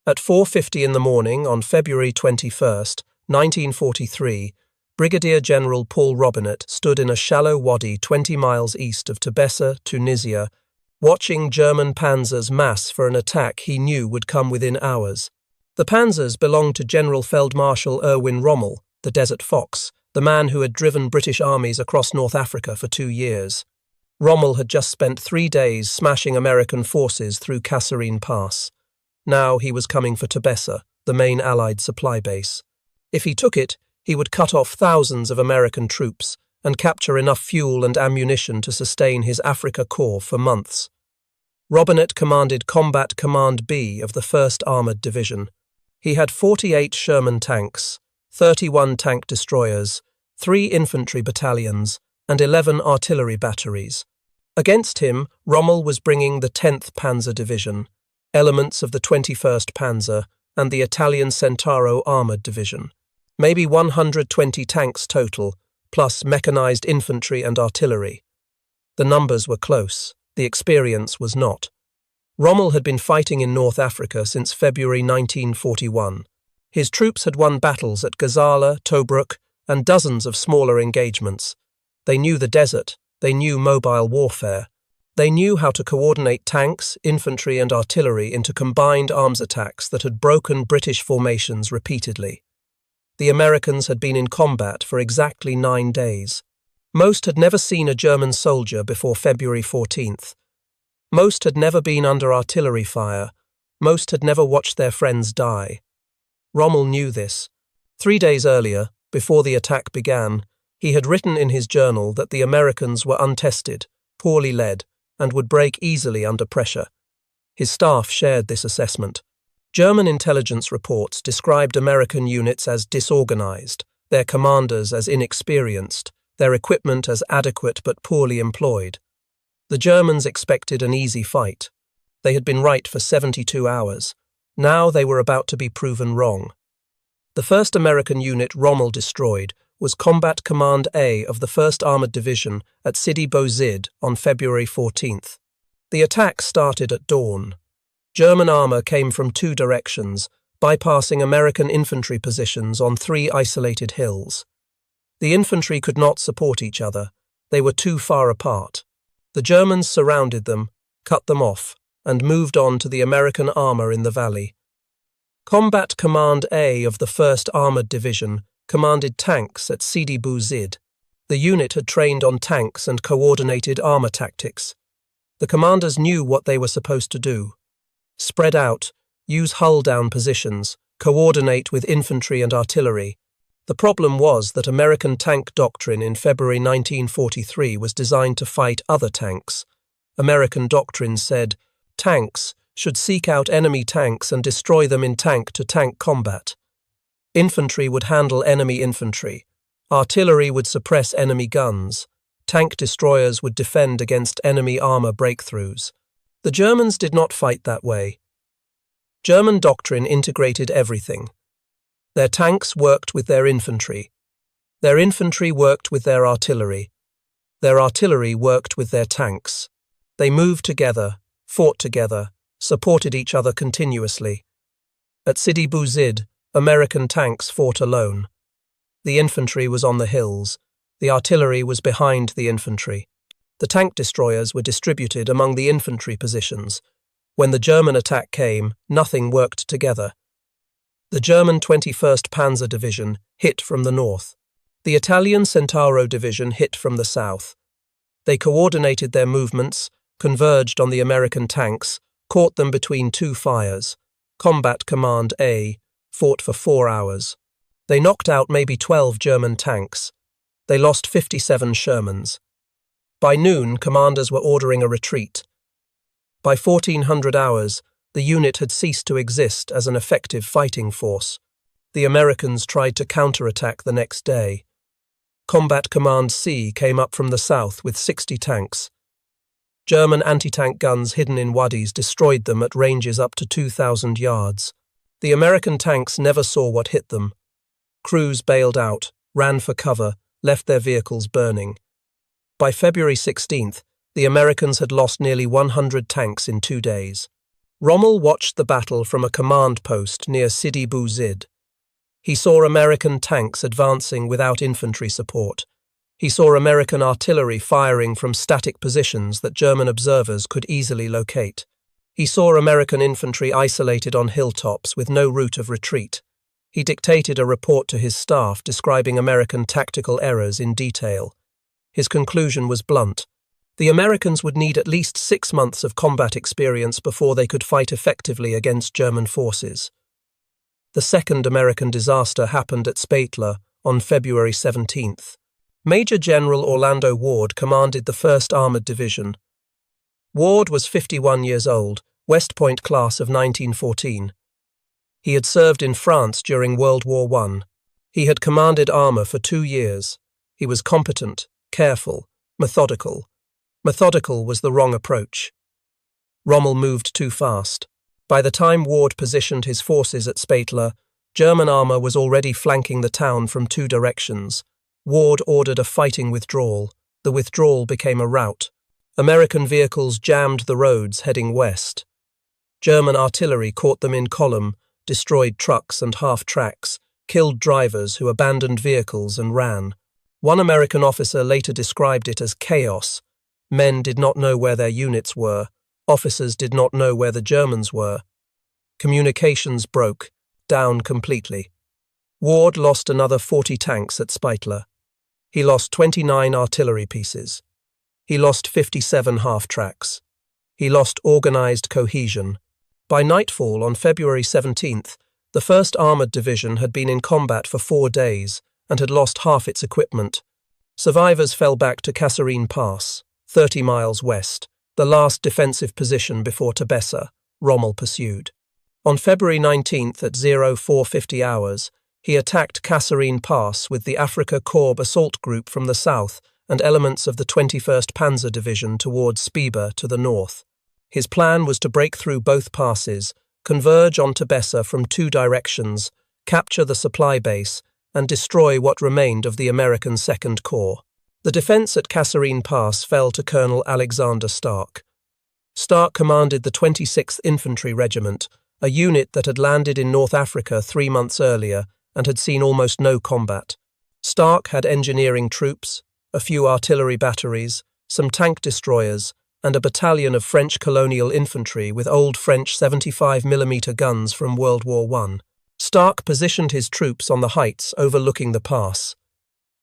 At 4:50 in the morning on February 21st, 1943, Brigadier General Paul Robinett stood in a shallow wadi 20 miles east of Tebessa, Tunisia, watching German panzers mass for an attack he knew would come within hours. The panzers belonged to General Field Marshal Erwin Rommel, the Desert Fox, the man who had driven British armies across North Africa for 2 years. Rommel had just spent 3 days smashing American forces through Kasserine Pass. Now he was coming for Tebessa, the main Allied supply base. If he took it, he would cut off thousands of American troops and capture enough fuel and ammunition to sustain his Afrika Korps for months. Robinett commanded Combat Command B of the 1st Armoured Division. He had 48 Sherman tanks, 31 tank destroyers, 3 infantry battalions, and 11 artillery batteries. Against him, Rommel was bringing the 10th Panzer Division, elements of the 21st Panzer, and the Italian Centauro Armoured Division. Maybe 120 tanks total, plus mechanized infantry and artillery. The numbers were close, the experience was not. Rommel had been fighting in North Africa since February 1941. His troops had won battles at Gazala, Tobruk, and dozens of smaller engagements. They knew the desert, they knew mobile warfare. They knew how to coordinate tanks, infantry and artillery into combined arms attacks that had broken British formations repeatedly. The Americans had been in combat for exactly 9 days. Most had never seen a German soldier before February 14th. Most had never been under artillery fire. Most had never watched their friends die. Rommel knew this. 3 days earlier, before the attack began, he had written in his journal that the Americans were untested, poorly led, and would break easily under pressure. His staff shared this assessment. German intelligence reports described American units as disorganized, their commanders as inexperienced, their equipment as adequate but poorly employed. The Germans expected an easy fight. They had been right for 72 hours. Now they were about to be proven wrong. The first American unit Rommel destroyed was Combat Command A of the 1st Armoured Division at Sidi on February 14th. The attack started at dawn. German armour came from 2 directions, bypassing American infantry positions on 3 isolated hills. The infantry could not support each other. They were too far apart. The Germans surrounded them, cut them off, and moved on to the American armour in the valley. Combat Command A of the 1st Armoured Division commanded tanks at Sidi Bou Zid. The unit had trained on tanks and coordinated armour tactics. The commanders knew what they were supposed to do. Spread out, use hull-down positions, coordinate with infantry and artillery. The problem was that American tank doctrine in February 1943 was designed to fight other tanks. American doctrine said, tanks should seek out enemy tanks and destroy them in tank-to-tank combat. Infantry would handle enemy infantry. Artillery would suppress enemy guns. Tank destroyers would defend against enemy armour breakthroughs. The Germans did not fight that way. German doctrine integrated everything. Their tanks worked with their infantry. Their infantry worked with their artillery. Their artillery worked with their tanks. They moved together, fought together, supported each other continuously. At Sidi Bou Zid, American tanks fought alone. The infantry was on the hills. The artillery was behind the infantry. The tank destroyers were distributed among the infantry positions. When the German attack came, nothing worked together. The German 21st Panzer Division hit from the north. The Italian Centauro Division hit from the south. They coordinated their movements, converged on the American tanks, caught them between 2 fires. Combat Command A fought for 4 hours. They knocked out maybe 12 German tanks. They lost 57 Shermans. By noon, commanders were ordering a retreat. By 1400 hours, the unit had ceased to exist as an effective fighting force. The Americans tried to counterattack the next day. Combat Command C came up from the south with 60 tanks. German anti-tank guns hidden in wadis destroyed them at ranges up to 2,000 yards. The American tanks never saw what hit them. Crews bailed out, ran for cover, left their vehicles burning. By February 16th, the Americans had lost nearly 100 tanks in 2 days. Rommel watched the battle from a command post near Sidi. He saw American tanks advancing without infantry support. He saw American artillery firing from static positions that German observers could easily locate. He saw American infantry isolated on hilltops with no route of retreat. He dictated a report to his staff describing American tactical errors in detail. His conclusion was blunt. The Americans would need at least 6 months of combat experience before they could fight effectively against German forces. The second American disaster happened at Sbeitla on February 17th. Major General Orlando Ward commanded the 1st Armored Division. Ward was 51 years old, West Point class of 1914. He had served in France during World War I. He had commanded armor for 2 years. He was competent, careful, methodical. Methodical was the wrong approach. Rommel moved too fast. By the time Ward positioned his forces at Sbeitla, German armor was already flanking the town from 2 directions. Ward ordered a fighting withdrawal. The withdrawal became a rout. American vehicles jammed the roads heading west. German artillery caught them in column, destroyed trucks and half-tracks, killed drivers who abandoned vehicles and ran. One American officer later described it as chaos. Men did not know where their units were. Officers did not know where the Germans were. Communications broke, down completely. Ward lost another 40 tanks at Sbeitla. He lost 29 artillery pieces. He lost 57 half-tracks. He lost organized cohesion. By nightfall on February 17th, the 1st Armored Division had been in combat for 4 days and had lost half its equipment. Survivors fell back to Kasserine Pass, 30 miles west, the last defensive position before Tebessa. Rommel pursued. On February 19th at 0450 hours, he attacked Kasserine Pass with the Afrika Korps assault group from the south and elements of the 21st Panzer Division towards Sbeitla to the north. His plan was to break through both passes, converge on Tebessa from 2 directions, capture the supply base, and destroy what remained of the American Second Corps. The defense at Kasserine Pass fell to Colonel Alexander Stark. Stark commanded the 26th Infantry Regiment, a unit that had landed in North Africa 3 months earlier and had seen almost no combat. Stark had engineering troops, a few artillery batteries, some tank destroyers, and a battalion of French colonial infantry with old French 75mm guns from World War I. Stark positioned his troops on the heights overlooking the pass.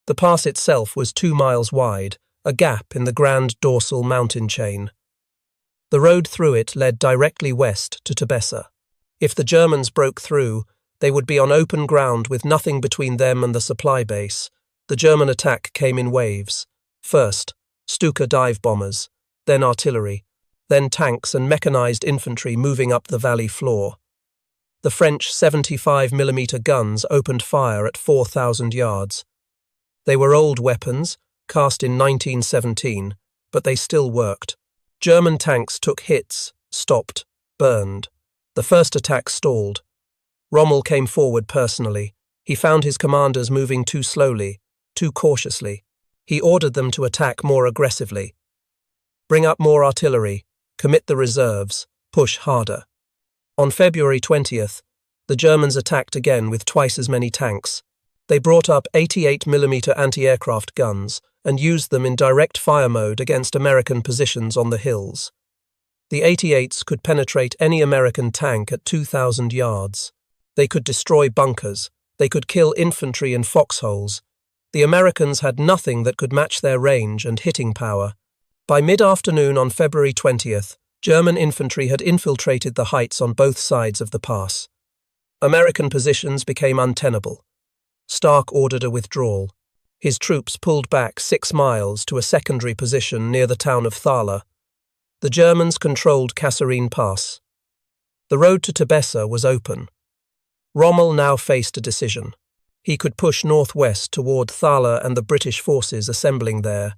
The pass itself was 2 miles wide, a gap in the Grand Dorsal mountain chain. The road through it led directly west to Tebessa. If the Germans broke through, they would be on open ground with nothing between them and the supply base. The German attack came in waves. First, Stuka dive bombers, then artillery, then tanks and mechanized infantry moving up the valley floor. The French 75mm guns opened fire at 4,000 yards. They were old weapons, cast in 1917, but they still worked. German tanks took hits, stopped, burned. The first attack stalled. Rommel came forward personally. He found his commanders moving too slowly, too cautiously. He ordered them to attack more aggressively. Bring up more artillery, commit the reserves, push harder. On February 20th, the Germans attacked again with twice as many tanks. They brought up 88mm anti-aircraft guns and used them in direct fire mode against American positions on the hills. The 88s could penetrate any American tank at 2,000 yards. They could destroy bunkers. They could kill infantry in foxholes. The Americans had nothing that could match their range and hitting power. By mid-afternoon on February 20th, German infantry had infiltrated the heights on both sides of the pass. American positions became untenable. Stark ordered a withdrawal. His troops pulled back 6 miles to a secondary position near the town of Thala. The Germans controlled Kasserine Pass. The road to Tebessa was open. Rommel now faced a decision. He could push northwest toward Thala and the British forces assembling there,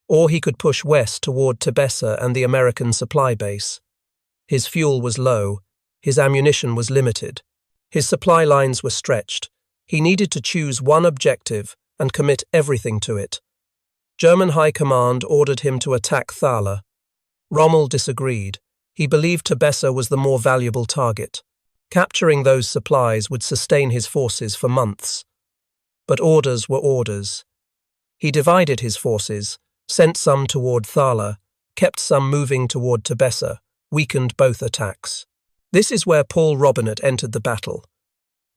or he could push west toward Tebessa and the American supply base. His fuel was low, his ammunition was limited, his supply lines were stretched. He needed to choose one objective and commit everything to it. German High Command ordered him to attack Thala. Rommel disagreed. He believed Tebessa was the more valuable target. Capturing those supplies would sustain his forces for months. But orders were orders. He divided his forces, sent some toward Thala, kept some moving toward Tebessa, weakened both attacks. This is where Paul Robinett entered the battle.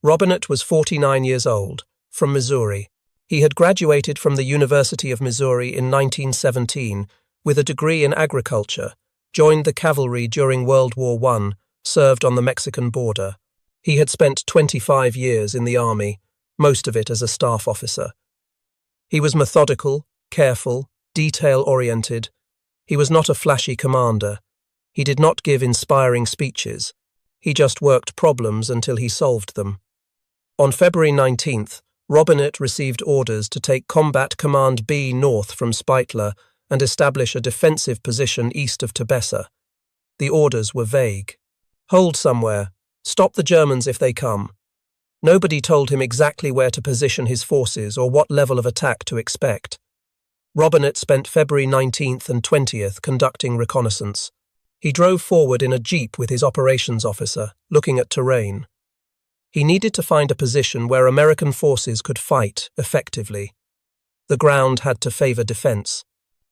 Robinett was 49 years old, from Missouri. He had graduated from the University of Missouri in 1917 with a degree in agriculture, joined the cavalry during World War I, served on the Mexican border. He had spent 25 years in the army, most of it as a staff officer. He was methodical, careful, detail-oriented. He was not a flashy commander. He did not give inspiring speeches. He just worked problems until he solved them. On February 19th, Robinett received orders to take Combat Command B north from Sbeitla and establish a defensive position east of Tebessa. The orders were vague. Hold somewhere. Stop the Germans if they come. Nobody told him exactly where to position his forces or what level of attack to expect. Robinett spent February 19th and 20th conducting reconnaissance. He drove forward in a jeep with his operations officer, looking at terrain. He needed to find a position where American forces could fight effectively. The ground had to favor defense.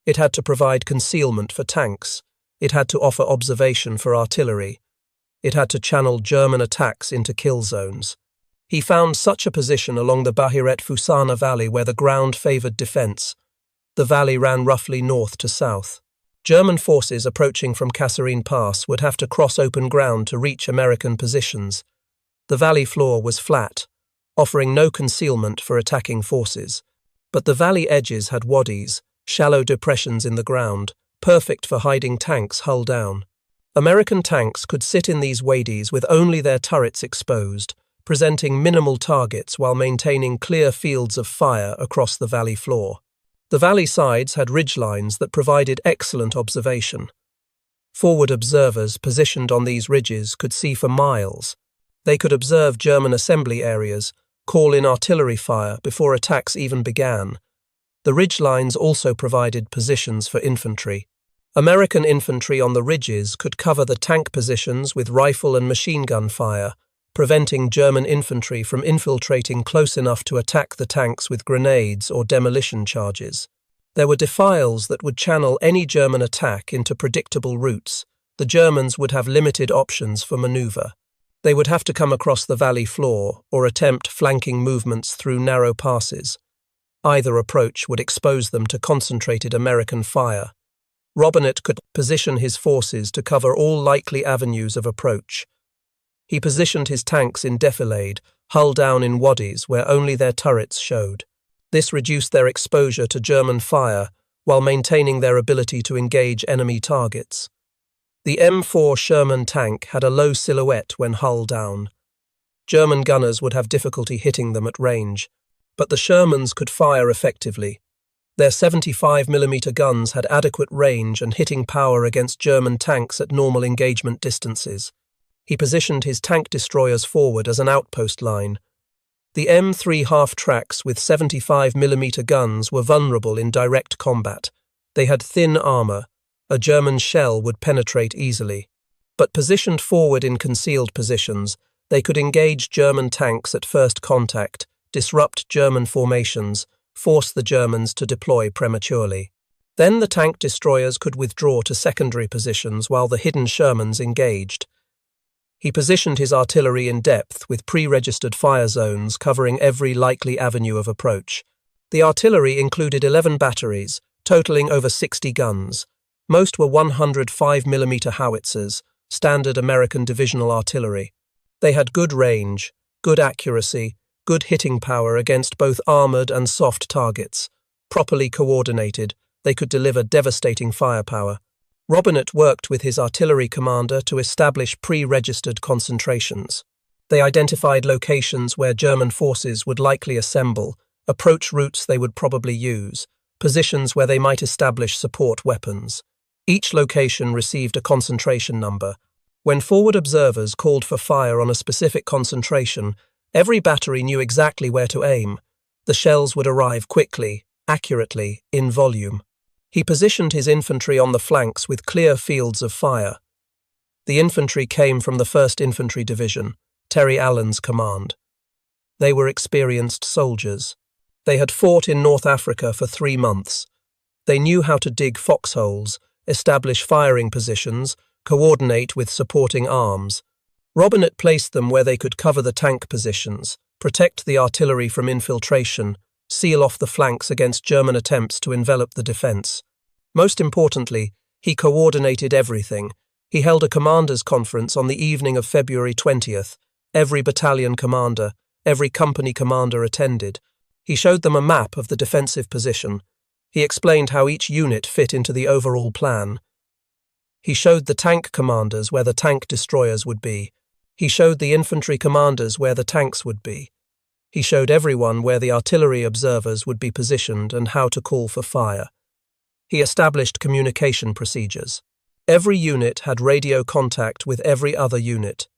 It had to provide concealment for tanks. It had to offer observation for artillery. It had to channel German attacks into kill zones. He found such a position along the Bahiret-Fusana Valley where the ground favored defense. The valley ran roughly north to south. German forces approaching from Kasserine Pass would have to cross open ground to reach American positions. The valley floor was flat, offering no concealment for attacking forces. But the valley edges had wadis, shallow depressions in the ground, perfect for hiding tanks hull down. American tanks could sit in these wadis with only their turrets exposed, presenting minimal targets while maintaining clear fields of fire across the valley floor. The valley sides had ridgelines that provided excellent observation. Forward observers positioned on these ridges could see for miles. They could observe German assembly areas, call in artillery fire before attacks even began. The ridgelines also provided positions for infantry. American infantry on the ridges could cover the tank positions with rifle and machine gun fire, preventing German infantry from infiltrating close enough to attack the tanks with grenades or demolition charges. There were defiles that would channel any German attack into predictable routes. The Germans would have limited options for maneuver. They would have to come across the valley floor or attempt flanking movements through narrow passes. Either approach would expose them to concentrated American fire. Robinett could position his forces to cover all likely avenues of approach. He positioned his tanks in defilade, hull down in wadis where only their turrets showed. This reduced their exposure to German fire while maintaining their ability to engage enemy targets. The M4 Sherman tank had a low silhouette when hull down. German gunners would have difficulty hitting them at range, but the Shermans could fire effectively. Their 75mm guns had adequate range and hitting power against German tanks at normal engagement distances. He positioned his tank destroyers forward as an outpost line. The M3 half-tracks with 75mm guns were vulnerable in direct combat. They had thin armor. A German shell would penetrate easily. But positioned forward in concealed positions, they could engage German tanks at first contact, disrupt German formations, force the Germans to deploy prematurely. Then the tank destroyers could withdraw to secondary positions while the hidden Shermans engaged. He positioned his artillery in depth with pre-registered fire zones covering every likely avenue of approach. The artillery included 11 batteries, totaling over 60 guns. Most were 105mm howitzers, standard American divisional artillery. They had good range, good accuracy, good hitting power against both armored and soft targets. Properly coordinated, they could deliver devastating firepower. Robinett worked with his artillery commander to establish pre-registered concentrations. They identified locations where German forces would likely assemble, approach routes they would probably use, positions where they might establish support weapons. Each location received a concentration number. When forward observers called for fire on a specific concentration, every battery knew exactly where to aim. The shells would arrive quickly, accurately, in volume. He positioned his infantry on the flanks with clear fields of fire. The infantry came from the 1st Infantry Division, Terry Allen's command. They were experienced soldiers. They had fought in North Africa for 3 months. They knew how to dig foxholes, establish firing positions, coordinate with supporting arms. Robinett placed them where they could cover the tank positions, protect the artillery from infiltration, seal off the flanks against German attempts to envelop the defence. Most importantly, he coordinated everything. He held a commanders' conference on the evening of February 20th. Every battalion commander, every company commander attended. He showed them a map of the defensive position. He explained how each unit fit into the overall plan. He showed the tank commanders where the tank destroyers would be. He showed the infantry commanders where the tanks would be. He showed everyone where the artillery observers would be positioned and how to call for fire. He established communication procedures. Every unit had radio contact with every other unit.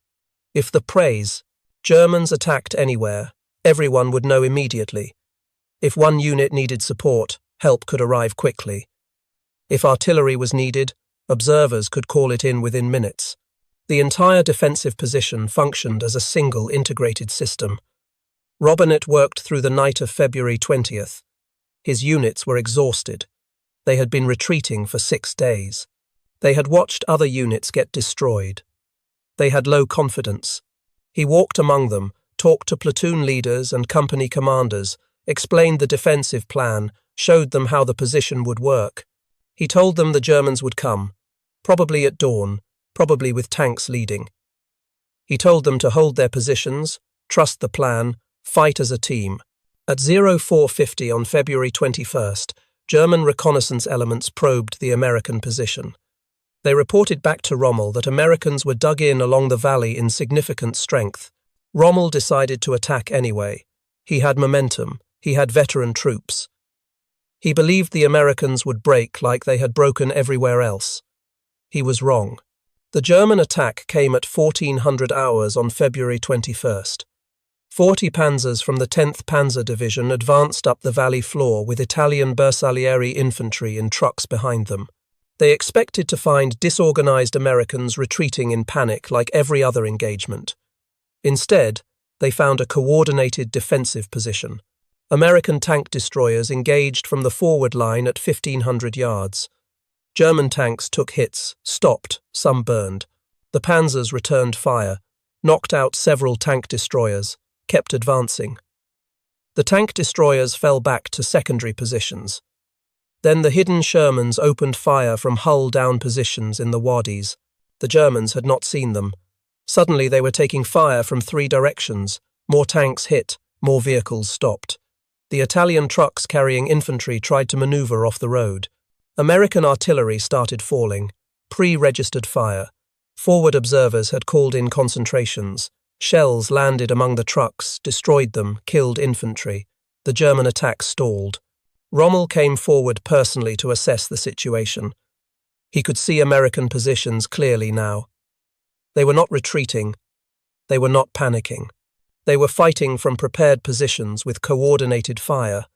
If the praise, Germans attacked anywhere, everyone would know immediately. If one unit needed support, help could arrive quickly. If artillery was needed, observers could call it in within minutes. The entire defensive position functioned as a single integrated system. Robinett worked through the night of February 20th. His units were exhausted. They had been retreating for 6 days. They had watched other units get destroyed. They had low confidence. He walked among them, talked to platoon leaders and company commanders, explained the defensive plan, showed them how the position would work. He told them the Germans would come, probably at dawn, probably with tanks leading. He told them to hold their positions, trust the plan, fight as a team. At 0450 on February 21st, German reconnaissance elements probed the American position. They reported back to Rommel that Americans were dug in along the valley in significant strength. Rommel decided to attack anyway. He had momentum. He had veteran troops. He believed the Americans would break like they had broken everywhere else. He was wrong. The German attack came at 1400 hours on February 21st. 40 panzers from the 10th Panzer Division advanced up the valley floor with Italian Bersaglieri infantry in trucks behind them. They expected to find disorganized Americans retreating in panic like every other engagement. Instead, they found a coordinated defensive position. American tank destroyers engaged from the forward line at 1500 yards. German tanks took hits, stopped, some burned. The panzers returned fire, knocked out several tank destroyers, kept advancing. The tank destroyers fell back to secondary positions. Then the hidden Shermans opened fire from hull-down positions in the wadis. The Germans had not seen them. Suddenly they were taking fire from 3 directions. More tanks hit, more vehicles stopped. The Italian trucks carrying infantry tried to maneuver off the road. American artillery started falling. Pre-registered fire. Forward observers had called in concentrations. Shells landed among the trucks, destroyed them, killed infantry. The German attack stalled. Rommel came forward personally to assess the situation. He could see American positions clearly now. They were not retreating. They were not panicking. They were fighting from prepared positions with coordinated fire.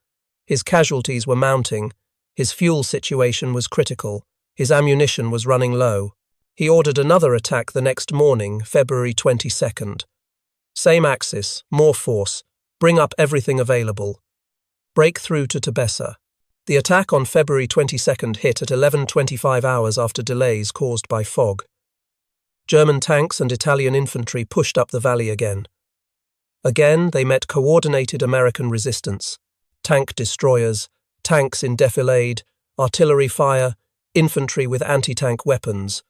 His casualties were mounting. His fuel situation was critical. His ammunition was running low. He ordered another attack the next morning, February 22nd. Same axis, more force. Bring up everything available. Break through to Tebessa. The attack on February 22nd hit at 11:25 hours after delays caused by fog. German tanks and Italian infantry pushed up the valley again. Again, they met coordinated American resistance. Tank destroyers, tanks in defilade, artillery fire, infantry with anti-tank weapons.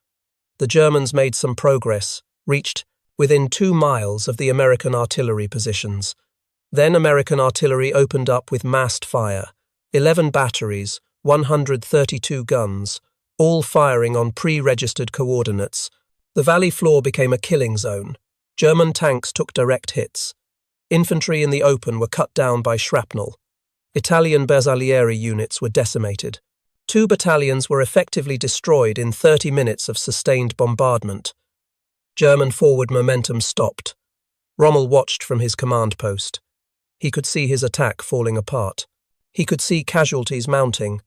The Germans made some progress, reached within 2 miles of the American artillery positions. Then American artillery opened up with massed fire. 11 batteries, 132 guns, all firing on pre-registered coordinates. The valley floor became a killing zone. German tanks took direct hits. Infantry in the open were cut down by shrapnel. Italian Bersaglieri units were decimated. 2 battalions were effectively destroyed in 30 minutes of sustained bombardment. German forward momentum stopped. Rommel watched from his command post. He could see his attack falling apart. He could see casualties mounting.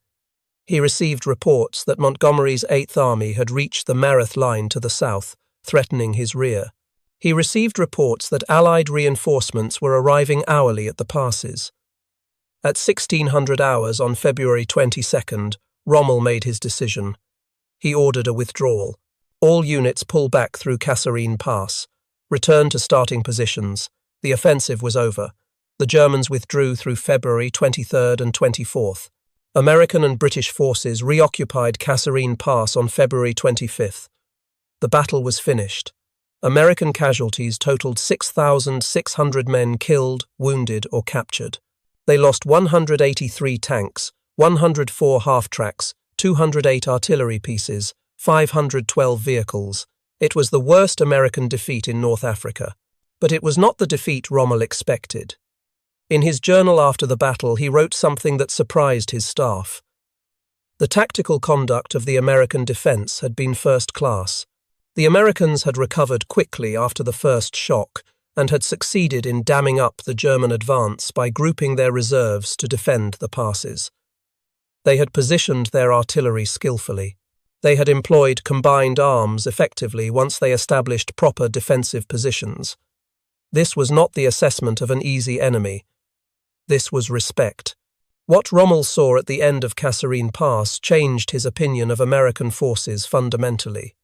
He received reports that Montgomery's 8th Army had reached the Meroth line to the south, threatening his rear. He received reports that Allied reinforcements were arriving hourly at the passes. At 1600 hours on February 22nd, Rommel made his decision. He ordered a withdrawal. All units pull back through Kasserine Pass. Return to starting positions. The offensive was over. The Germans withdrew through February 23rd and 24th. American and British forces reoccupied Kasserine Pass on February 25th. The battle was finished. American casualties totaled 6,600 men killed, wounded, or captured. They lost 183 tanks, 104 half-tracks, 208 artillery pieces, 512 vehicles. It was the worst American defeat in North Africa. But it was not the defeat Rommel expected. In his journal after the battle, he wrote something that surprised his staff. The tactical conduct of the American defense had been first class. The Americans had recovered quickly after the first shock and had succeeded in damming up the German advance by grouping their reserves to defend the passes. They had positioned their artillery skillfully. They had employed combined arms effectively once they established proper defensive positions. This was not the assessment of an easy enemy. This was respect. What Rommel saw at the end of Kasserine Pass changed his opinion of American forces fundamentally.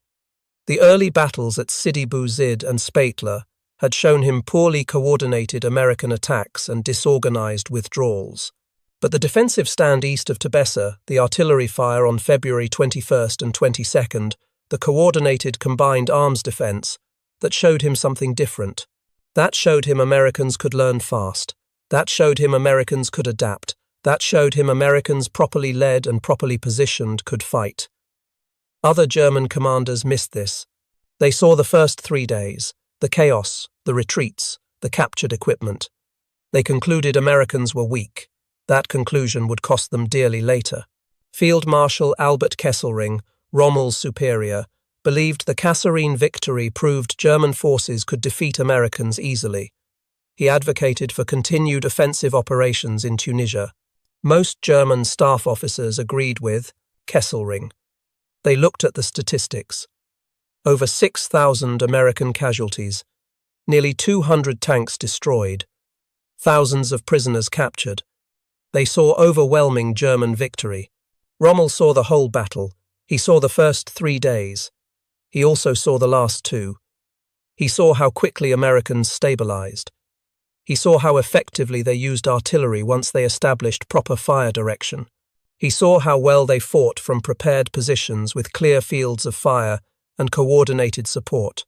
The early battles at Sidi and Sbeitla had shown him poorly coordinated American attacks and disorganized withdrawals. But the defensive stand east of Tebessa, the artillery fire on February 21st and 22nd, the coordinated combined arms defense, that showed him something different. That showed him Americans could learn fast. That showed him Americans could adapt. That showed him Americans properly led and properly positioned could fight. Other German commanders missed this. They saw the first 3 days, the chaos, the retreats, the captured equipment. They concluded Americans were weak. That conclusion would cost them dearly later. Field Marshal Erwin Rommel, Rommel's superior, believed the Kasserine victory proved German forces could defeat Americans easily. He advocated for continued offensive operations in Tunisia. Most German staff officers agreed with Kasserine. They looked at the statistics. Over 6,000 American casualties, nearly 200 tanks destroyed, thousands of prisoners captured. They saw overwhelming German victory. Rommel saw the whole battle. He saw the first 3 days. He also saw the last 2. He saw how quickly Americans stabilized. He saw how effectively they used artillery once they established proper fire direction. He saw how well they fought from prepared positions with clear fields of fire and coordinated support.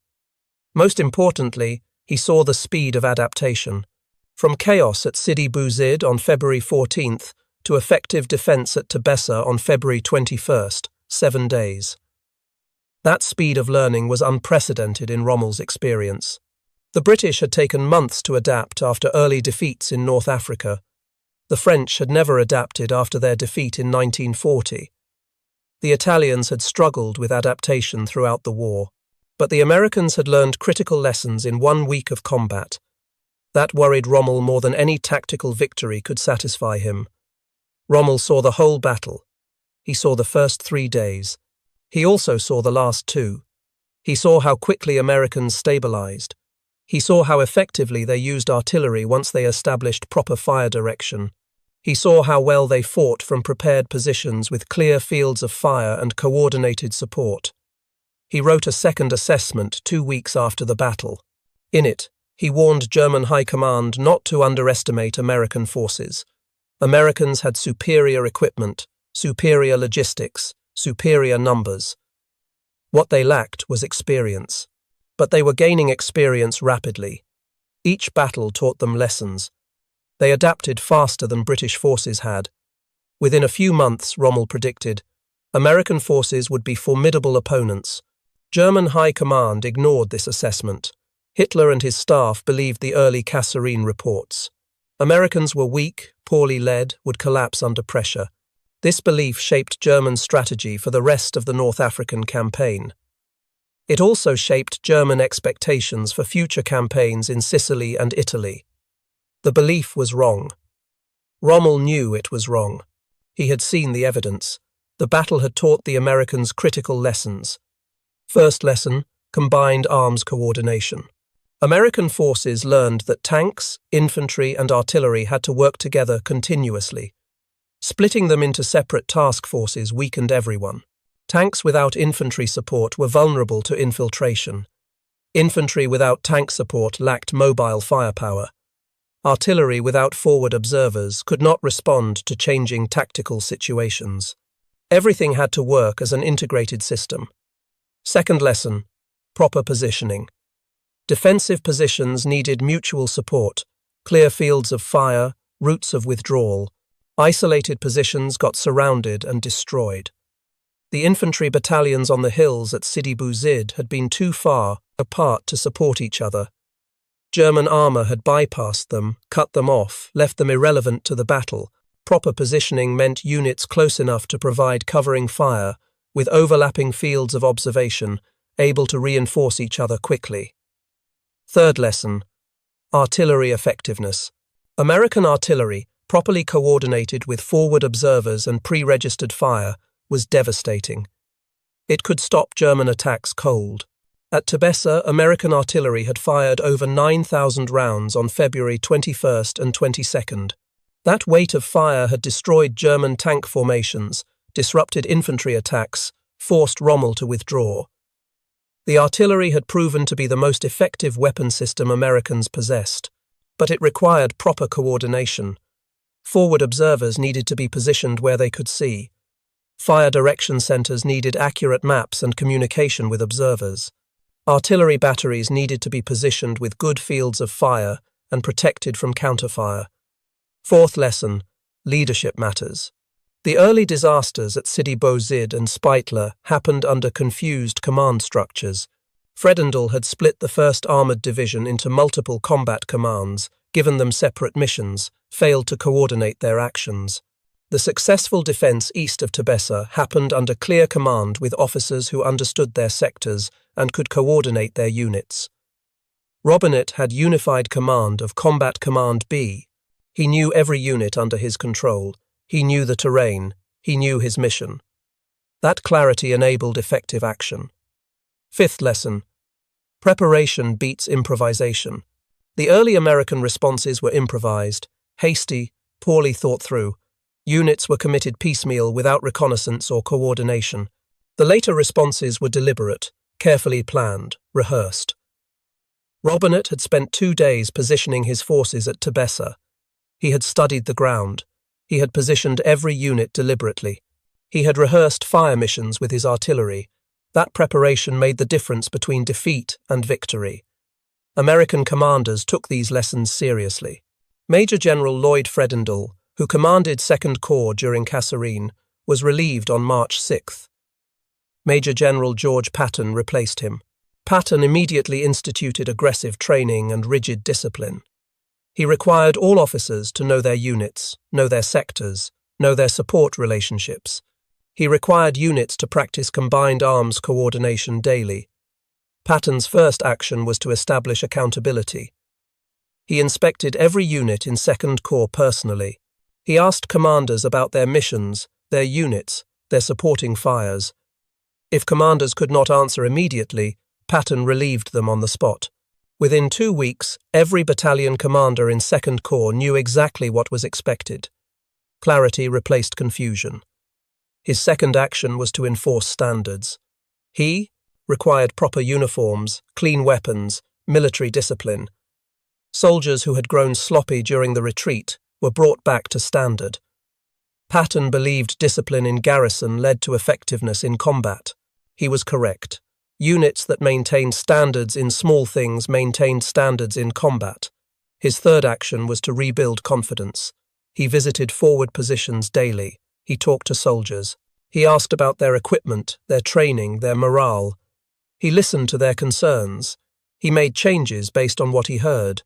Most importantly, he saw the speed of adaptation. From chaos at Sidi on February 14th to effective defense at Tebessa on February 21st, 7 days. That speed of learning was unprecedented in Rommel's experience. The British had taken months to adapt after early defeats in North Africa. The French had never adapted after their defeat in 1940. The Italians had struggled with adaptation throughout the war, but the Americans had learned critical lessons in 1 week of combat. That worried Rommel more than any tactical victory could satisfy him. Rommel saw the whole battle. He saw the first 3 days. He also saw the last 2. He saw how quickly Americans stabilized. He saw how effectively they used artillery once they established proper fire direction. He saw how well they fought from prepared positions with clear fields of fire and coordinated support. He wrote a second assessment 2 weeks after the battle. In it, he warned German High Command not to underestimate American forces. Americans had superior equipment, superior logistics, superior numbers. What they lacked was experience. But they were gaining experience rapidly. Each battle taught them lessons. They adapted faster than British forces had. Within a few months, Rommel predicted, American forces would be formidable opponents. German High Command ignored this assessment. Hitler and his staff believed the early Kasserine reports. Americans were weak, poorly led, would collapse under pressure. This belief shaped German strategy for the rest of the North African campaign. It also shaped German expectations for future campaigns in Sicily and Italy. The belief was wrong. Rommel knew it was wrong. He had seen the evidence. The battle had taught the Americans critical lessons. First lesson, combined arms coordination. American forces learned that tanks, infantry, and artillery had to work together continuously. Splitting them into separate task forces weakened everyone. Tanks without infantry support were vulnerable to infiltration. Infantry without tank support lacked mobile firepower. Artillery without forward observers could not respond to changing tactical situations. Everything had to work as an integrated system. Second lesson: proper positioning. Defensive positions needed mutual support, clear fields of fire, routes of withdrawal. Isolated positions got surrounded and destroyed. The infantry battalions on the hills at Sidi had been too far apart to support each other. German armour had bypassed them, cut them off, left them irrelevant to the battle. Proper positioning meant units close enough to provide covering fire, with overlapping fields of observation, able to reinforce each other quickly. Third lesson: artillery effectiveness. American artillery, properly coordinated with forward observers and pre-registered fire, was devastating. It could stop German attacks cold. At Tebessa, American artillery had fired over 9,000 rounds on February 21st and 22nd. That weight of fire had destroyed German tank formations, disrupted infantry attacks, forced Rommel to withdraw. The artillery had proven to be the most effective weapon system Americans possessed, but it required proper coordination. Forward observers needed to be positioned where they could see. Fire direction centers needed accurate maps and communication with observers. Artillery batteries needed to be positioned with good fields of fire and protected from counterfire. Fourth lesson: leadership matters. The early disasters at Sidi and Sbeitla happened under confused command structures. Fredendall had split the 1st Armoured Division into multiple combat commands, given them separate missions, failed to coordinate their actions. The successful defence east of Tebessa happened under clear command with officers who understood their sectors and could coordinate their units. Robinett had unified command of Combat Command B. He knew every unit under his control. He knew the terrain. He knew his mission. That clarity enabled effective action. Fifth lesson: preparation beats improvisation. The early American responses were improvised, hasty, poorly thought through. Units were committed piecemeal without reconnaissance or coordination. The later responses were deliberate, carefully planned, rehearsed. Robinett had spent 2 days positioning his forces at Tebessa. He had studied the ground. He had positioned every unit deliberately. He had rehearsed fire missions with his artillery. That preparation made the difference between defeat and victory. American commanders took these lessons seriously. Major General Lloyd Fredendall, who commanded 2nd Corps during Kasserine, was relieved on March 6th. Major General George Patton replaced him. Patton immediately instituted aggressive training and rigid discipline. He required all officers to know their units, know their sectors, know their support relationships. He required units to practice combined arms coordination daily. Patton's first action was to establish accountability. He inspected every unit in 2nd Corps personally. He asked commanders about their missions, their units, their supporting fires. If commanders could not answer immediately, Patton relieved them on the spot. Within 2 weeks, every battalion commander in 2nd Corps knew exactly what was expected. Clarity replaced confusion. His second action was to enforce standards. He required proper uniforms, clean weapons, military discipline. Soldiers who had grown sloppy during the retreat were brought back to standard. Patton believed discipline in garrison led to effectiveness in combat. He was correct. Units that maintained standards in small things maintained standards in combat. His third action was to rebuild confidence. He visited forward positions daily. He talked to soldiers. He asked about their equipment, their training, their morale. He listened to their concerns. He made changes based on what he heard.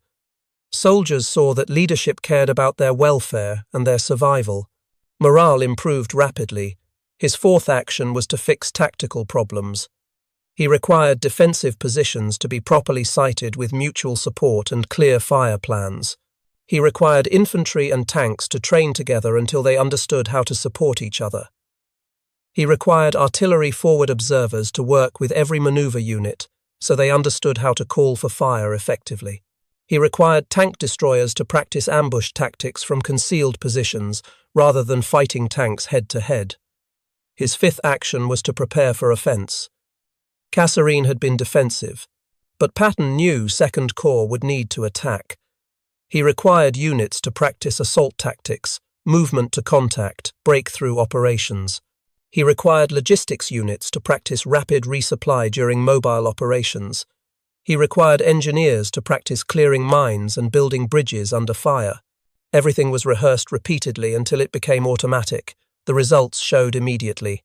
Soldiers saw that leadership cared about their welfare and their survival. Morale improved rapidly. His fourth action was to fix tactical problems. He required defensive positions to be properly sited with mutual support and clear fire plans. He required infantry and tanks to train together until they understood how to support each other. He required artillery forward observers to work with every maneuver unit, so they understood how to call for fire effectively. He required tank destroyers to practice ambush tactics from concealed positions rather than fighting tanks head-to-head. His fifth action was to prepare for offense. Kasserine had been defensive, but Patton knew Second Corps would need to attack. He required units to practice assault tactics, movement to contact, breakthrough operations. He required logistics units to practice rapid resupply during mobile operations. He required engineers to practice clearing mines and building bridges under fire. Everything was rehearsed repeatedly until it became automatic. The results showed immediately.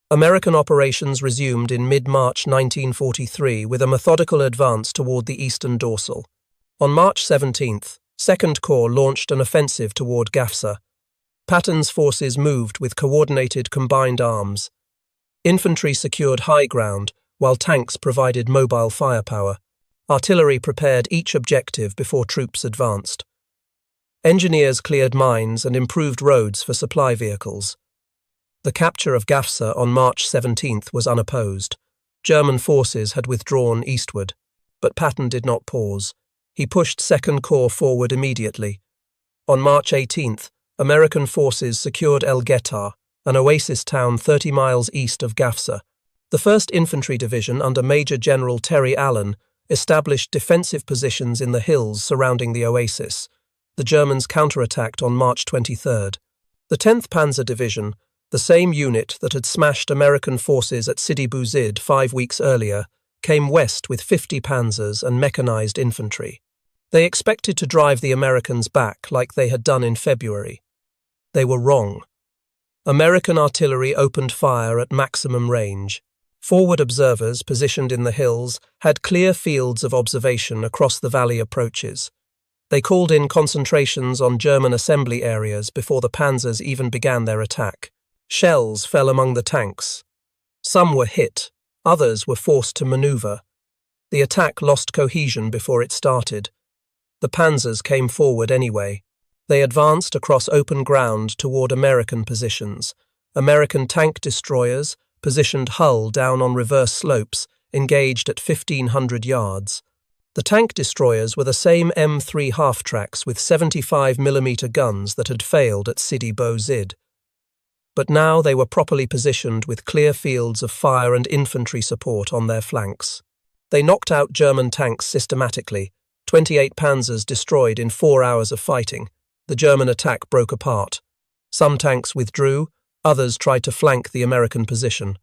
American operations resumed in mid-March 1943 with a methodical advance toward the eastern dorsal. On March 17th, Second Corps launched an offensive toward Guettar. Patton's forces moved with coordinated combined arms. Infantry secured high ground, while tanks provided mobile firepower. Artillery prepared each objective before troops advanced. Engineers cleared mines and improved roads for supply vehicles. The capture of Guettar on March 17th was unopposed. German forces had withdrawn eastward, but Patton did not pause. He pushed Second Corps forward immediately. On March 18th, American forces secured Guettar, an oasis town 30 miles east of Guettar. The 1st Infantry Division under Major General Terry Allen established defensive positions in the hills surrounding the oasis. The Germans counterattacked on March 23rd. The 10th Panzer Division, the same unit that had smashed American forces at Sidi 5 weeks earlier, came west with 50 panzers and mechanized infantry. They expected to drive the Americans back like they had done in February. They were wrong. American artillery opened fire at maximum range. Forward observers positioned in the hills had clear fields of observation across the valley approaches. They called in concentrations on German assembly areas before the panzers even began their attack. Shells fell among the tanks. Some were hit, others were forced to maneuver. The attack lost cohesion before it started. The panzers came forward anyway. They advanced across open ground toward American positions. American tank destroyers, positioned hull down on reverse slopes, engaged at 1,500 yards. The tank destroyers were the same M3 half-tracks with 75mm guns that had failed at Sidi Bouzid. But now they were properly positioned with clear fields of fire and infantry support on their flanks. They knocked out German tanks systematically, 28 panzers destroyed in 4 hours of fighting. The German attack broke apart. Some tanks withdrew, others tried to flank the American position.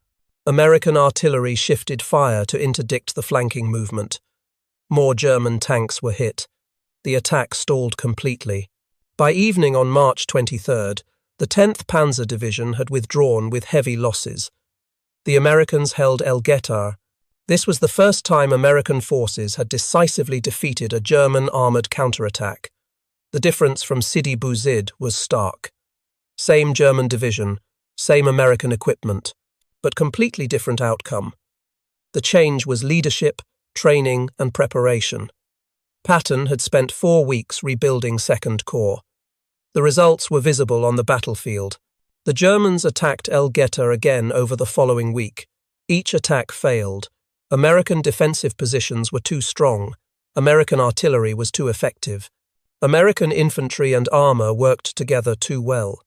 American artillery shifted fire to interdict the flanking movement. More German tanks were hit. The attack stalled completely. By evening on March 23rd, the 10th Panzer Division had withdrawn with heavy losses. The Americans held Guettar. This was the first time American forces had decisively defeated a German armoured counterattack. The difference from Sidi Bouzid was stark. Same German division, same American equipment, but completely different outcome. The change was leadership, training, and preparation. Patton had spent 4 weeks rebuilding Second Corps. The results were visible on the battlefield. The Germans attacked Guettar again over the following week. Each attack failed. American defensive positions were too strong. American artillery was too effective. American infantry and armour worked together too well.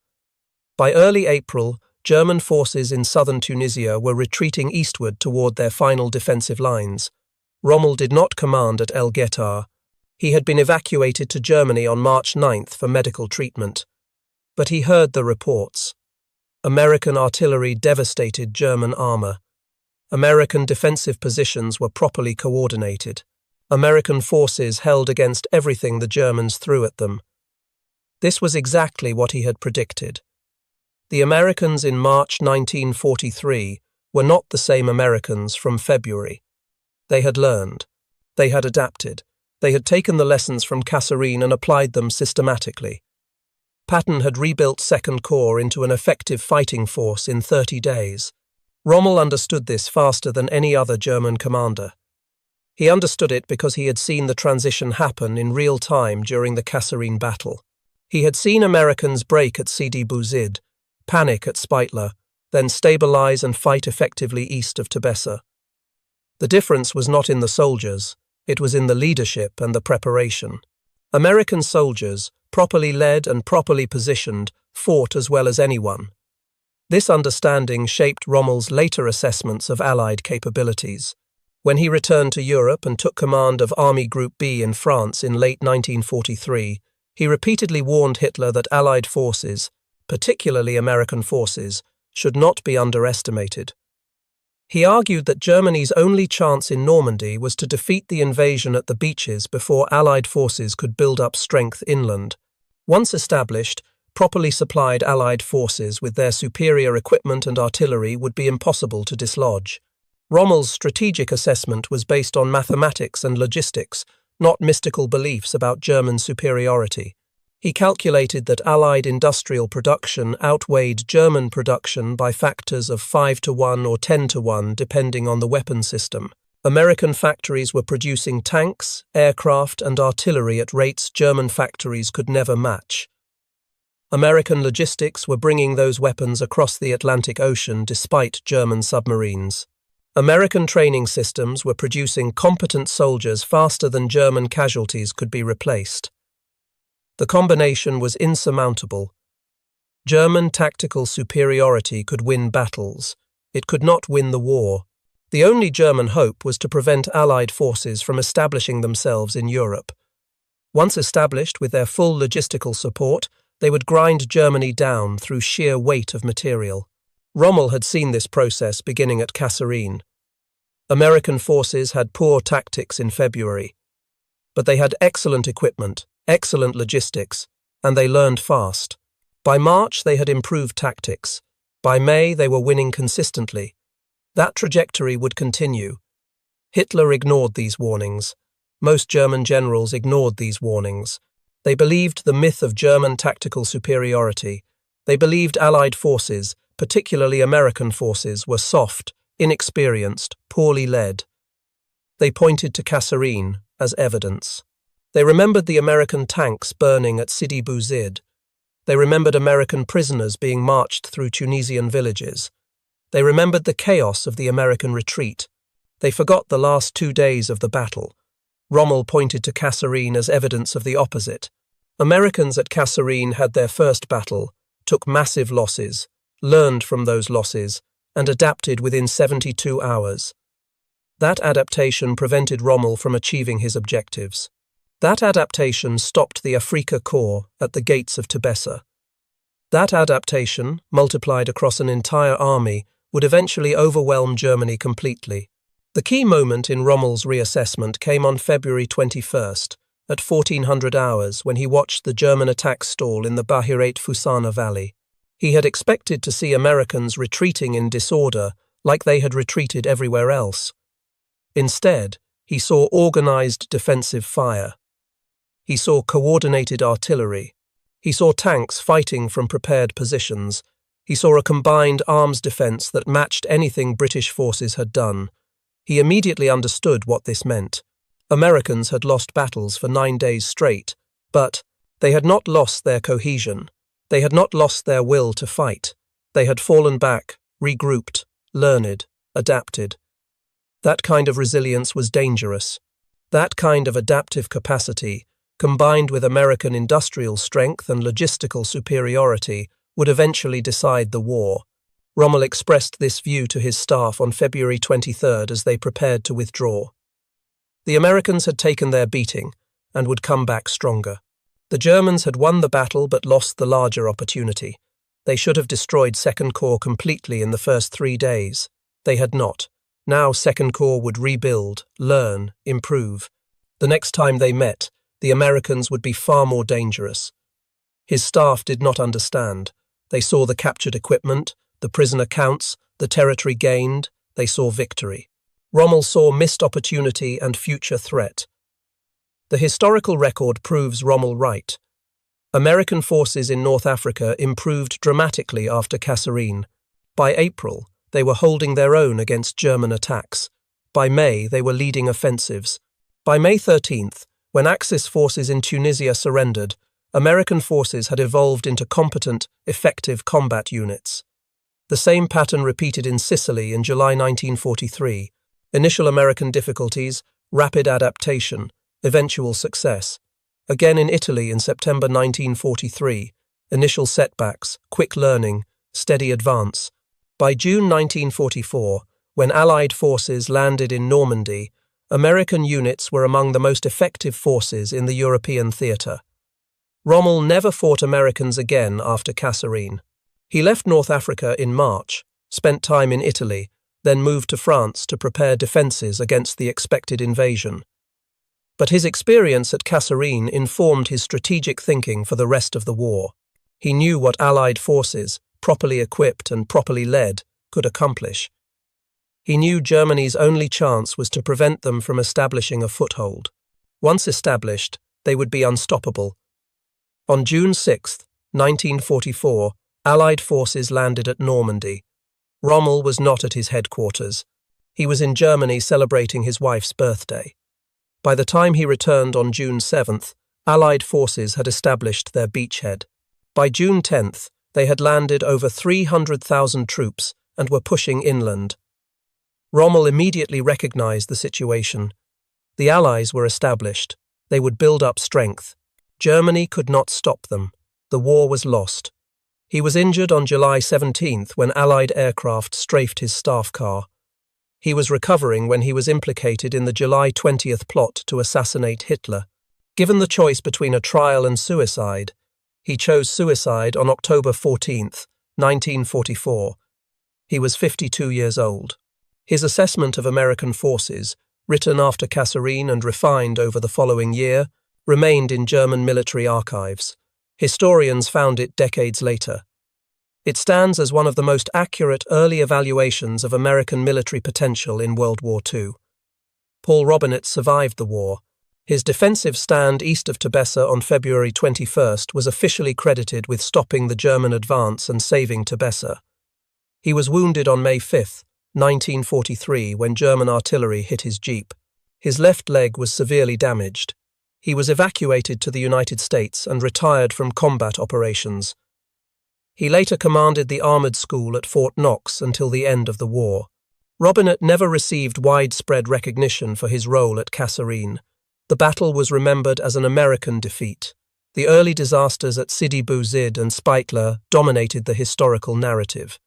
By early April, German forces in southern Tunisia were retreating eastward toward their final defensive lines. Rommel did not command at Guettar. He had been evacuated to Germany on March 9th for medical treatment. But he heard the reports. American artillery devastated German armour. American defensive positions were properly coordinated. American forces held against everything the Germans threw at them. This was exactly what he had predicted. The Americans in March 1943 were not the same Americans from February. They had learned. They had adapted. They had taken the lessons from Kasserine and applied them systematically. Patton had rebuilt Second Corps into an effective fighting force in 30 days. Rommel understood this faster than any other German commander. He understood it because he had seen the transition happen in real time during the Kasserine battle. He had seen Americans break at Sidi Bouzid, panic at Sbeitla, then stabilize and fight effectively east of Tebessa. The difference was not in the soldiers, it was in the leadership and the preparation. American soldiers, properly led and properly positioned, fought as well as anyone. This understanding shaped Rommel's later assessments of Allied capabilities. When he returned to Europe and took command of Army Group B in France in late 1943, he repeatedly warned Hitler that Allied forces, particularly American forces, should not be underestimated. He argued that Germany's only chance in Normandy was to defeat the invasion at the beaches before Allied forces could build up strength inland. Once established, properly supplied Allied forces with their superior equipment and artillery would be impossible to dislodge. Rommel's strategic assessment was based on mathematics and logistics, not mystical beliefs about German superiority. He calculated that Allied industrial production outweighed German production by factors of 5-to-1 or 10-to-1 depending on the weapon system. American factories were producing tanks, aircraft, and artillery at rates German factories could never match. American logistics were bringing those weapons across the Atlantic Ocean despite German submarines. American training systems were producing competent soldiers faster than German casualties could be replaced. The combination was insurmountable. German tactical superiority could win battles. It could not win the war. The only German hope was to prevent Allied forces from establishing themselves in Europe. Once established with their full logistical support, they would grind Germany down through sheer weight of material. Rommel had seen this process beginning at Kasserine. American forces had poor tactics in February, but they had excellent equipment, excellent logistics, and they learned fast. By March, they had improved tactics. By May, they were winning consistently. That trajectory would continue. Hitler ignored these warnings. Most German generals ignored these warnings. They believed the myth of German tactical superiority. They believed Allied forces, particularly American forces, were soft, inexperienced, poorly led. They pointed to Kasserine as evidence. They remembered the American tanks burning at Sidi. They remembered American prisoners being marched through Tunisian villages. They remembered the chaos of the American retreat. They forgot the last 2 days of the battle. Rommel pointed to Kasserine as evidence of the opposite. Americans at Kasserine had their first battle, took massive losses, learned from those losses, and adapted within 72 hours. That adaptation prevented Rommel from achieving his objectives. That adaptation stopped the Afrika Korps at the gates of Tebessa. That adaptation, multiplied across an entire army, would eventually overwhelm Germany completely. The key moment in Rommel's reassessment came on February 21st, at 1400 hours, when he watched the German attack stall in the Bahirate-Fusana Valley. He had expected to see Americans retreating in disorder, like they had retreated everywhere else. Instead, he saw organized defensive fire. He saw coordinated artillery. He saw tanks fighting from prepared positions. He saw a combined arms defense that matched anything British forces had done. He immediately understood what this meant. Americans had lost battles for 9 days straight, but they had not lost their cohesion. They had not lost their will to fight. They had fallen back, regrouped, learned, adapted. That kind of resilience was dangerous. That kind of adaptive capacity, combined with American industrial strength and logistical superiority, would eventually decide the war. Rommel expressed this view to his staff on February 23rd as they prepared to withdraw. The Americans had taken their beating and would come back stronger. The Germans had won the battle but lost the larger opportunity. They should have destroyed Second Corps completely in the first 3 days. They had not. Now Second Corps would rebuild, learn, improve. The next time they met, the Americans would be far more dangerous. His staff did not understand. They saw the captured equipment, the prisoner counts, the territory gained. They saw victory. Rommel saw missed opportunity and future threat. The historical record proves Rommel right. American forces in North Africa improved dramatically after Kasserine. By April, they were holding their own against German attacks. By May, they were leading offensives. By May 13th, when Axis forces in Tunisia surrendered, American forces had evolved into competent, effective combat units. The same pattern repeated in Sicily in July 1943. Initial American difficulties, rapid adaptation, eventual success. Again in Italy in September 1943, initial setbacks, quick learning, steady advance. By June 1944, when Allied forces landed in Normandy, American units were among the most effective forces in the European theatre. Rommel never fought Americans again after Kasserine. He left North Africa in March, spent time in Italy, then moved to France to prepare defences against the expected invasion. But his experience at Kasserine informed his strategic thinking for the rest of the war. He knew what Allied forces, properly equipped and properly led, could accomplish. He knew Germany's only chance was to prevent them from establishing a foothold. Once established, they would be unstoppable. On June 6, 1944, Allied forces landed at Normandy. Rommel was not at his headquarters. He was in Germany celebrating his wife's birthday. By the time he returned on June 7th, Allied forces had established their beachhead. By June 10th, they had landed over 300,000 troops and were pushing inland. Rommel immediately recognized the situation. The Allies were established. They would build up strength. Germany could not stop them. The war was lost. He was injured on July 17th when Allied aircraft strafed his staff car. He was recovering when he was implicated in the July 20th plot to assassinate Hitler. Given the choice between a trial and suicide, he chose suicide on October 14th, 1944. He was 52 years old. His assessment of American forces, written after Kasserine and refined over the following year, remained in German military archives. Historians found it decades later. It stands as one of the most accurate early evaluations of American military potential in World War II. Paul Robinett survived the war. His defensive stand east of Tebessa on February 21st was officially credited with stopping the German advance and saving Tebessa. He was wounded on May 5, 1943, when German artillery hit his jeep. His left leg was severely damaged. He was evacuated to the United States and retired from combat operations. He later commanded the Armoured School at Fort Knox until the end of the war. Robinett never received widespread recognition for his role at Kasserine. The battle was remembered as an American defeat. The early disasters at Sidi and Sbeitla dominated the historical narrative.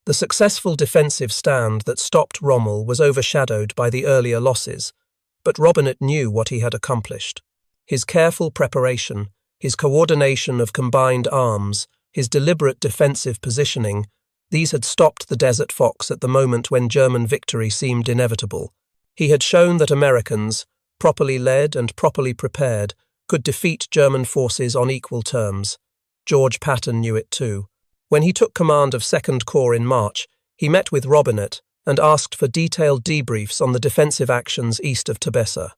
The successful defensive stand that stopped Rommel was overshadowed by the earlier losses, but Robinett knew what he had accomplished. His careful preparation, his coordination of combined arms, his deliberate defensive positioning, these had stopped the Desert Fox at the moment when German victory seemed inevitable. He had shown that Americans, properly led and properly prepared, could defeat German forces on equal terms. George Patton knew it too. When he took command of 2nd Corps in March, he met with Robinett and asked for detailed debriefs on the defensive actions east of Tebessa.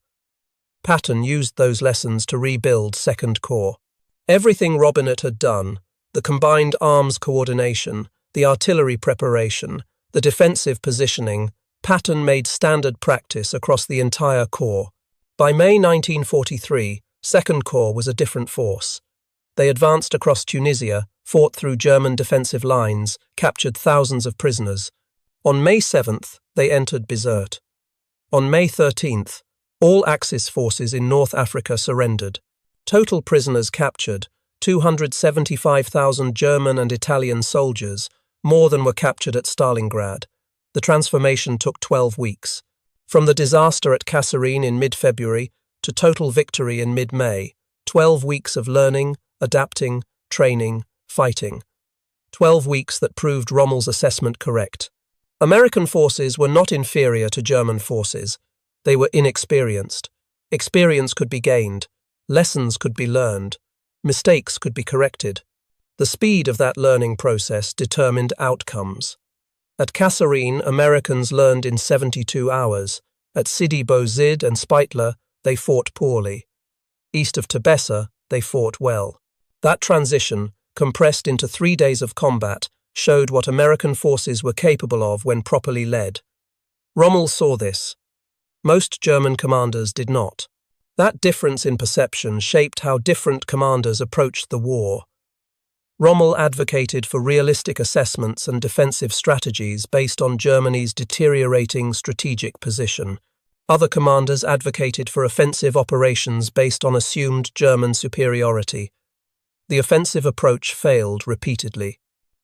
Patton used those lessons to rebuild 2nd Corps. Everything Robinett had done, the combined arms coordination, the artillery preparation, the defensive positioning, Patton made standard practice across the entire Corps. By May 1943, 2nd Corps was a different force. They advanced across Tunisia, fought through German defensive lines, captured thousands of prisoners. On May 7th, they entered Bizerte. On May 13th, all Axis forces in North Africa surrendered. Total prisoners captured, 275,000 German and Italian soldiers, more than were captured at Stalingrad. The transformation took 12 weeks. From the disaster at Kasserine in mid-February to total victory in mid-May, 12 weeks of learning, adapting, training, fighting. 12 weeks that proved Rommel's assessment correct. American forces were not inferior to German forces. They were inexperienced. Experience could be gained. Lessons could be learned. Mistakes could be corrected. The speed of that learning process determined outcomes. At Kasserine, Americans learned in 72 hours. At Sidi and Sbeitla, they fought poorly. East of Tebessa, they fought well. That transition, compressed into 3 days of combat, showed what American forces were capable of when properly led. Rommel saw this. Most German commanders did not. That difference in perception shaped how different commanders approached the war. Rommel advocated for realistic assessments and defensive strategies based on Germany's deteriorating strategic position. Other commanders advocated for offensive operations based on assumed German superiority. The offensive approach failed repeatedly.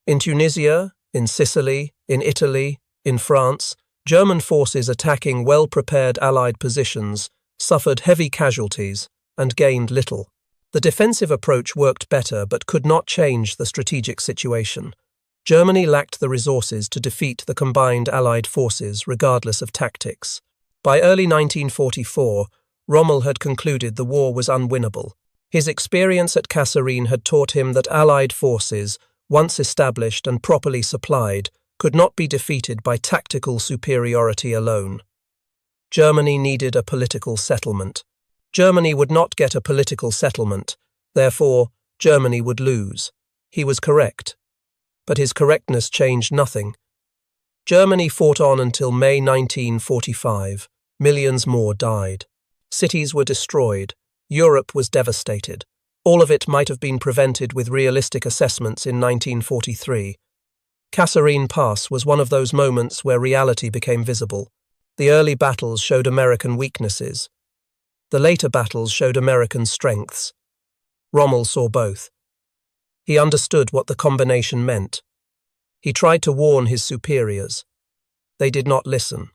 In Tunisia, in Sicily, in Italy, in France, German forces attacking well-prepared Allied positions suffered heavy casualties and gained little. The defensive approach worked better but could not change the strategic situation. Germany lacked the resources to defeat the combined Allied forces regardless of tactics. By early 1944, Rommel had concluded the war was unwinnable. His experience at Kasserine had taught him that Allied forces, once established and properly supplied, could not be defeated by tactical superiority alone. Germany needed a political settlement. Germany would not get a political settlement, therefore Germany would lose. He was correct. But his correctness changed nothing. Germany fought on until May 1945. Millions more died. Cities were destroyed. Europe was devastated. All of it might have been prevented with realistic assessments in 1943. Kasserine Pass was one of those moments where reality became visible. The early battles showed American weaknesses. The later battles showed American strengths. Rommel saw both. He understood what the combination meant. He tried to warn his superiors. They did not listen.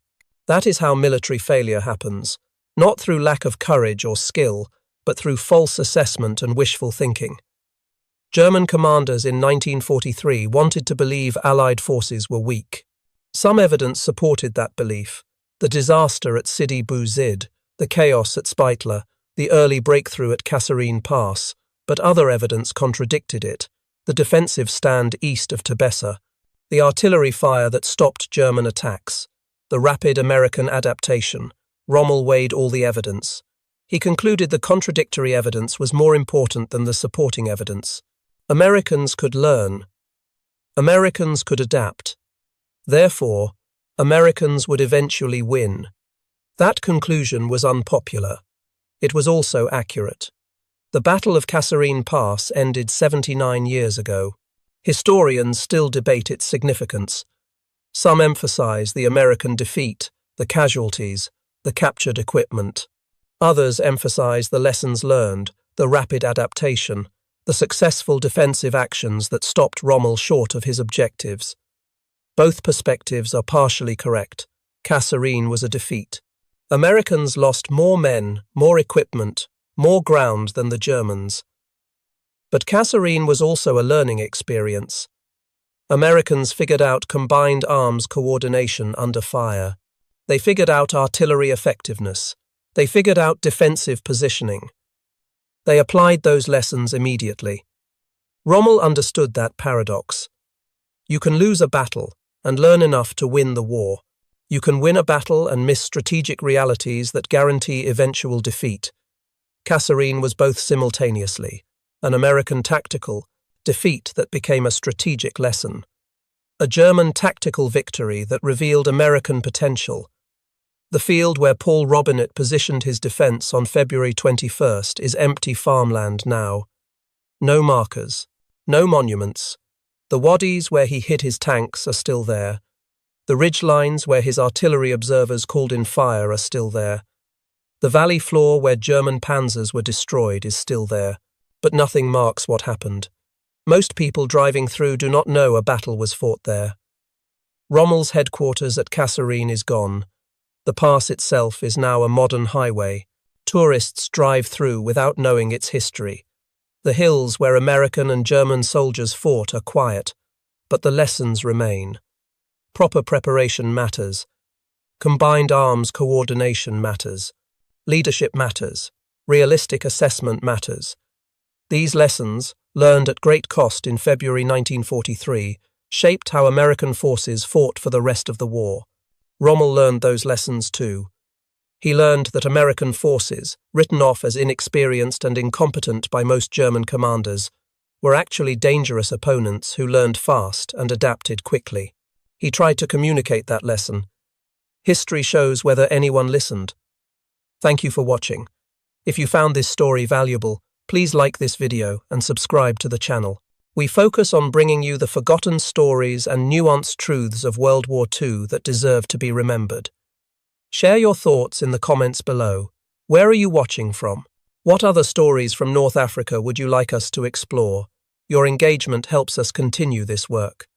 That is how military failure happens, not through lack of courage or skill, but through false assessment and wishful thinking. German commanders in 1943 wanted to believe Allied forces were weak. Some evidence supported that belief. The disaster at Sidi, the chaos at Sbeitla, the early breakthrough at Kasserine Pass, but other evidence contradicted it. The defensive stand east of Tebessa, the artillery fire that stopped German attacks, the rapid American adaptation. Rommel weighed all the evidence. He concluded the contradictory evidence was more important than the supporting evidence. Americans could learn. Americans could adapt. Therefore, Americans would eventually win. That conclusion was unpopular. It was also accurate. The Battle of Kasserine Pass ended 79 years ago. Historians still debate its significance. Some emphasize the American defeat, the casualties, the captured equipment. Others emphasize the lessons learned, the rapid adaptation, the successful defensive actions that stopped Rommel short of his objectives. Both perspectives are partially correct. Kasserine was a defeat. Americans lost more men, more equipment, more ground than the Germans. But Kasserine was also a learning experience. Americans figured out combined arms coordination under fire. They figured out artillery effectiveness. They figured out defensive positioning. They applied those lessons immediately. Rommel understood that paradox. You can lose a battle and learn enough to win the war. You can win a battle and miss strategic realities that guarantee eventual defeat. Kasserine was both simultaneously, an American tactical defeat that became a strategic lesson, a German tactical victory that revealed American potential. The field where Paul Robinett positioned his defense on February 21st is empty farmland now. No markers, no monuments. The wadis where he hid his tanks are still there. The ridgelines where his artillery observers called in fire are still there. The valley floor where German panzers were destroyed is still there, but nothing marks what happened. Most people driving through do not know a battle was fought there. Rommel's headquarters at Kasserine is gone. The pass itself is now a modern highway. Tourists drive through without knowing its history. The hills where American and German soldiers fought are quiet, but the lessons remain. Proper preparation matters. Combined arms coordination matters. Leadership matters. Realistic assessment matters. These lessons, learned at great cost in February 1943, shaped how American forces fought for the rest of the war. Rommel learned those lessons too. He learned that American forces, written off as inexperienced and incompetent by most German commanders, were actually dangerous opponents who learned fast and adapted quickly. He tried to communicate that lesson. History shows whether anyone listened. Thank you for watching. If you found this story valuable, please like this video and subscribe to the channel. We focus on bringing you the forgotten stories and nuanced truths of World War II that deserve to be remembered. Share your thoughts in the comments below. Where are you watching from? What other stories from North Africa would you like us to explore? Your engagement helps us continue this work.